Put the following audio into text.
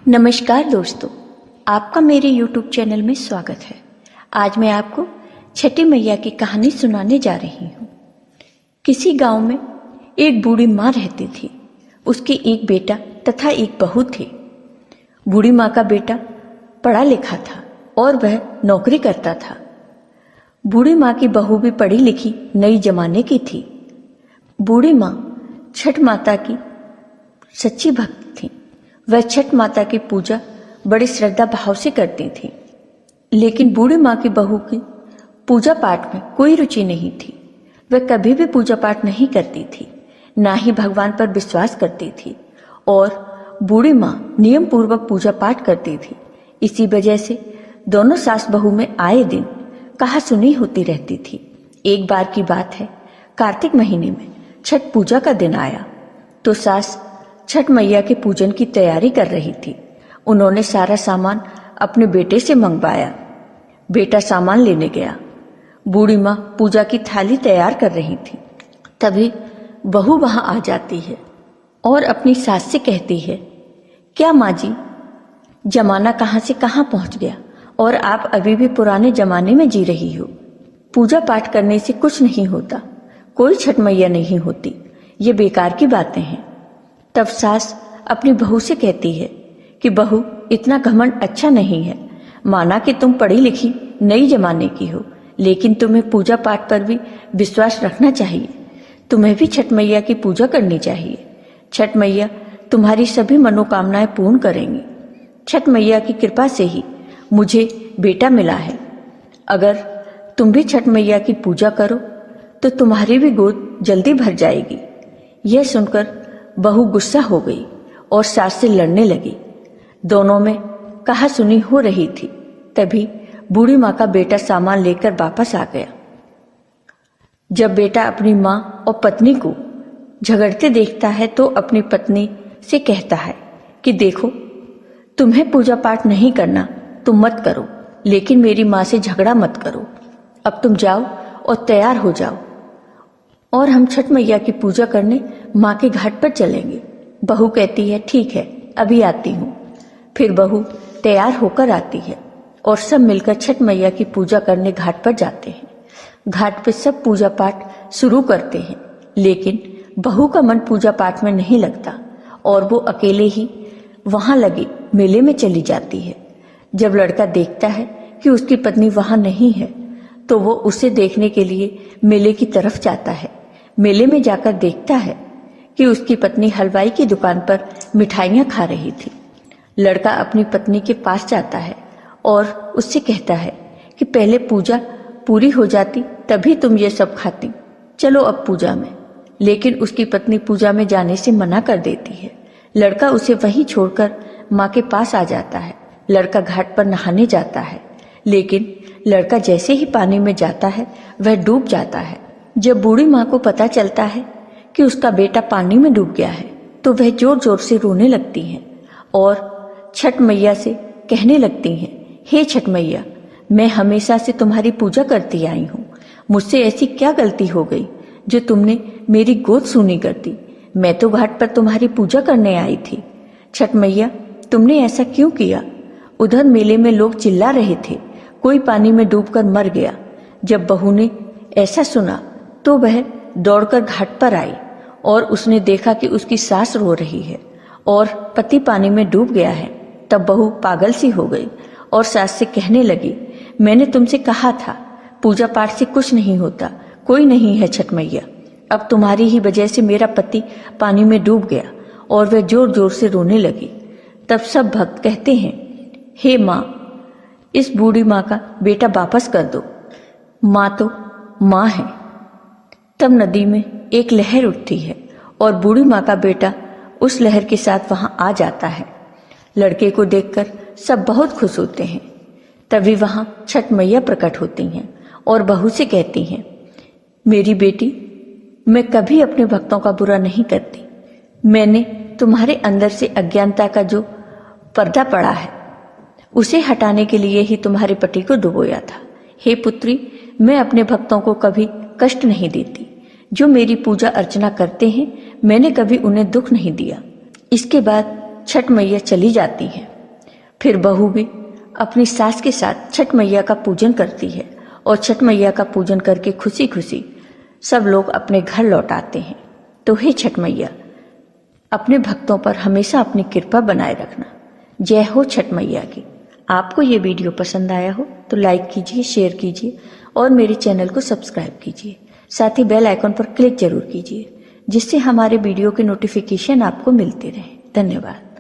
नमस्कार दोस्तों, आपका मेरे YouTube चैनल में स्वागत है। आज मैं आपको छठी मैया की कहानी सुनाने जा रही हूँ। किसी गांव में एक बूढ़ी माँ रहती थी। उसके एक बेटा तथा एक बहू थे। बूढ़ी माँ का बेटा पढ़ा लिखा था और वह नौकरी करता था। बूढ़ी माँ की बहू भी पढ़ी लिखी नई जमाने की थी। बूढ़ी माँ छठ माता की सच्ची भक्त थी। वह छठ माता की पूजा बड़ी श्रद्धा भाव से करती थी। लेकिन बूढ़ी माँ की बहू की पूजा पाठ में कोई रुचि नहीं थी। वह कभी भी पूजा पाठ नहीं करती थी, ना ही भगवान पर विश्वास करती थी। और बूढ़ी माँ नियम पूर्वक पूजा पाठ करती थी। इसी वजह से दोनों सास बहू में आए दिन कहा सुनी होती रहती थी। एक बार की बात है, कार्तिक महीने में छठ पूजा का दिन आया तो सास छठ मैया के पूजन की तैयारी कर रही थी। उन्होंने सारा सामान अपने बेटे से मंगवाया। बेटा सामान लेने गया। बूढ़ी माँ पूजा की थाली तैयार कर रही थी। तभी बहू वहां आ जाती है और अपनी सास से कहती है, क्या माँ जी, जमाना कहाँ से कहाँ पहुंच गया और आप अभी भी पुराने जमाने में जी रही हो। पूजा पाठ करने से कुछ नहीं होता, कोई छठ मैया नहीं होती, ये बेकार की बातें हैं। तब सास अपनी बहू से कहती है कि बहू, इतना घमंड अच्छा नहीं है। माना कि तुम पढ़ी लिखी नई जमाने की हो, लेकिन तुम्हें पूजा पाठ पर भी विश्वास रखना चाहिए। तुम्हें भी छठ मैया की पूजा करनी चाहिए। छठ मैया तुम्हारी सभी मनोकामनाएं पूर्ण करेंगी। छठ मैया की कृपा से ही मुझे बेटा मिला है। अगर तुम भी छठ मैया की पूजा करो तो तुम्हारी भी गोद जल्दी भर जाएगी। यह सुनकर बहू गुस्सा हो गई और सास से लड़ने लगी। दोनों में कहा सुनी हो रही थी। तभी बूढ़ी माँ का बेटा सामान लेकर वापस आ गया। जब बेटा अपनी माँ और पत्नी को झगड़ते देखता है तो अपनी पत्नी से कहता है कि देखो, तुम्हें पूजा पाठ नहीं करना तुम मत करो, लेकिन मेरी माँ से झगड़ा मत करो। अब तुम जाओ और तैयार हो जाओ और हम छठ मैया की पूजा करने माँ के घाट पर चलेंगे। बहू कहती है, ठीक है, अभी आती हूँ। फिर बहू तैयार होकर आती है और सब मिलकर छठ मैया की पूजा करने घाट पर जाते हैं। घाट पर सब पूजा पाठ शुरू करते हैं, लेकिन बहू का मन पूजा पाठ में नहीं लगता और वो अकेले ही वहां लगे मेले में चली जाती है। जब लड़का देखता है कि उसकी पत्नी वहां नहीं है तो वो उसे देखने के लिए मेले की तरफ जाता है। मेले में जाकर देखता है कि उसकी पत्नी हलवाई की दुकान पर मिठाइयाँ खा रही थी। लड़का अपनी पत्नी के पास जाता है और उससे कहता है कि पहले पूजा पूरी हो जाती तभी तुम ये सब खाती, चलो अब पूजा में। लेकिन उसकी पत्नी पूजा में जाने से मना कर देती है। लड़का उसे वहीं छोड़कर माँ के पास आ जाता है। लड़का घाट पर नहाने जाता है, लेकिन लड़का जैसे ही पानी में जाता है वह डूब जाता है। जब बूढ़ी माँ को पता चलता है कि उसका बेटा पानी में डूब गया है तो वह जोर जोर से रोने लगती हैं और छठ मैया से कहने लगती हैं, हे छठ मैया, मैं हमेशा से तुम्हारी पूजा करती आई हूँ। मुझसे ऐसी क्या गलती हो गई जो तुमने मेरी गोद सूनी कर दी। मैं तो घाट पर तुम्हारी पूजा करने आई थी। छठ मैया, तुमने ऐसा क्यों किया? उधर मेले में लोग चिल्ला रहे थे, कोई पानी में डूबकर मर गया। जब बहू ने ऐसा सुना तो वह दौड़कर घाट पर आई और उसने देखा कि उसकी सास रो रही है और पति पानी में डूब गया है। तब बहू पागल सी हो गई और सास से कहने लगी, मैंने तुमसे कहा था पूजा पाठ से कुछ नहीं होता, कोई नहीं है छठ मैया। अब तुम्हारी ही वजह से मेरा पति पानी में डूब गया। और वह जोर जोर से रोने लगी। तब सब भक्त कहते हैं, हे माँ, इस बूढ़ी माँ का बेटा वापस कर दो। माँ तो माँ है। तब नदी में एक लहर उठती है और बूढ़ी माँ का बेटा उस लहर के साथ वहां आ जाता है। लड़के को देखकर सब बहुत खुश होते हैं। तभी वहां छठ मैया प्रकट होती हैं और बहू से कहती हैं, मेरी बेटी, मैं कभी अपने भक्तों का बुरा नहीं करती। मैंने तुम्हारे अंदर से अज्ञानता का जो पर्दा पड़ा है उसे हटाने के लिए ही तुम्हारे पति को डुबोया था। हे पुत्री, मैं अपने भक्तों को कभी कष्ट नहीं देती। जो मेरी पूजा अर्चना करते हैं मैंने कभी उन्हें दुख नहीं दिया। इसके बाद छठ मैया चली जाती हैं। फिर बहू भी अपनी सास के साथ छठ मैया का पूजन करती है और छठ मैया का पूजन करके खुशी खुशी सब लोग अपने घर लौट आते हैं। तो हे छठ मैया, अपने भक्तों पर हमेशा अपनी कृपा बनाए रखना। जय हो छठ मैया की। आपको ये वीडियो पसंद आया हो तो लाइक कीजिए, शेयर कीजिए और मेरे चैनल को सब्सक्राइब कीजिए। साथ ही बेल आइकन पर क्लिक जरूर कीजिए, जिससे हमारे वीडियो के नोटिफिकेशन आपको मिलते रहे। धन्यवाद।